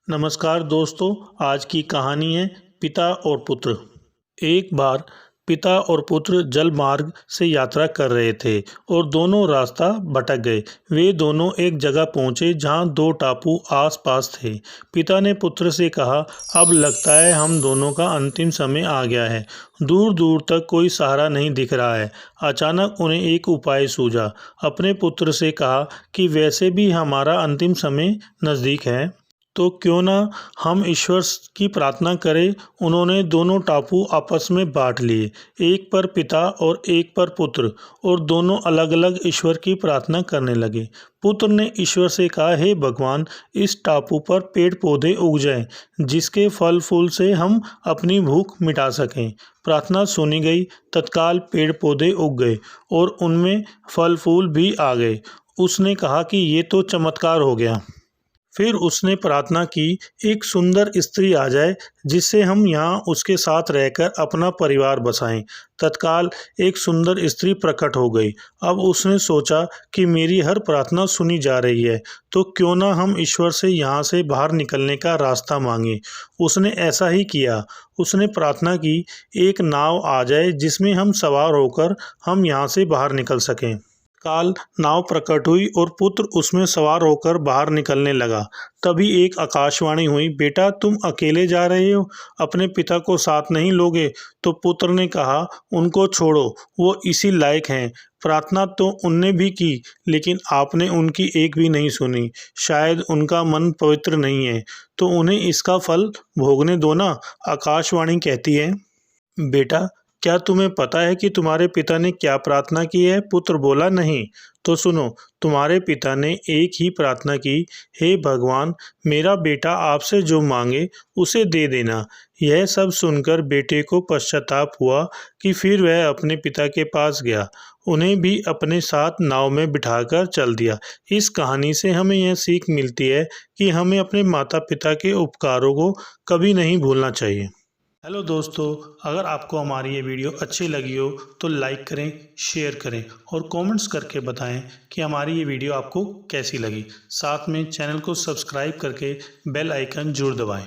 नमस्कार दोस्तों। आज की कहानी है पिता और पुत्र। एक बार पिता और पुत्र जल मार्ग से यात्रा कर रहे थे और दोनों रास्ता भटक गए। वे दोनों एक जगह पहुंचे जहां दो टापू आसपास थे। पिता ने पुत्र से कहा, अब लगता है हम दोनों का अंतिम समय आ गया है। दूर दूर तक कोई सहारा नहीं दिख रहा है। अचानक उन्हें एक उपाय सूझा। अपने पुत्र से कहा कि वैसे भी हमारा अंतिम समय नज़दीक है, तो क्यों ना हम ईश्वर की प्रार्थना करें। उन्होंने दोनों टापू आपस में बांट लिए, एक पर पिता और एक पर पुत्र, और दोनों अलग अलग ईश्वर की प्रार्थना करने लगे। पुत्र ने ईश्वर से कहा, हे भगवान, इस टापू पर पेड़ पौधे उग जाएं, जिसके फल फूल से हम अपनी भूख मिटा सकें। प्रार्थना सुनी गई। तत्काल पेड़ पौधे उग गए और उनमें फल फूल भी आ गए। उसने कहा कि ये तो चमत्कार हो गया। फिर उसने प्रार्थना की, एक सुंदर स्त्री आ जाए जिससे हम यहाँ उसके साथ रहकर अपना परिवार बसाएं। तत्काल एक सुंदर स्त्री प्रकट हो गई। अब उसने सोचा कि मेरी हर प्रार्थना सुनी जा रही है, तो क्यों ना हम ईश्वर से यहाँ से बाहर निकलने का रास्ता मांगे। उसने ऐसा ही किया। उसने प्रार्थना की, एक नाव आ जाए जिसमें हम सवार होकर हम यहाँ से बाहर निकल सकें। काल नाव प्रकट हुई और पुत्र उसमें सवार होकर बाहर निकलने लगा। तभी एक आकाशवाणी हुई, बेटा तुम अकेले जा रहे हो, अपने पिता को साथ नहीं लोगे। तो पुत्र ने कहा, उनको छोड़ो, वो इसी लायक हैं। प्रार्थना तो उनने भी की, लेकिन आपने उनकी एक भी नहीं सुनी। शायद उनका मन पवित्र नहीं है, तो उन्हें इसका फल भोगने दो ना। आकाशवाणी कहती है, बेटा क्या तुम्हें पता है कि तुम्हारे पिता ने क्या प्रार्थना की है। पुत्र बोला, नहीं। तो सुनो, तुम्हारे पिता ने एक ही प्रार्थना की, हे भगवान, मेरा बेटा आपसे जो मांगे उसे दे देना। यह सब सुनकर बेटे को पश्चाताप हुआ कि फिर वह अपने पिता के पास गया, उन्हें भी अपने साथ नाव में बिठाकर चल दिया। इस कहानी से हमें यह सीख मिलती है कि हमें अपने माता पिता के उपकारों को कभी नहीं भूलना चाहिए। हेलो दोस्तों, अगर आपको हमारी ये वीडियो अच्छी लगी हो तो लाइक करें, शेयर करें और कमेंट्स करके बताएं कि हमारी ये वीडियो आपको कैसी लगी। साथ में चैनल को सब्सक्राइब करके बेल आइकन जरूर दबाएं।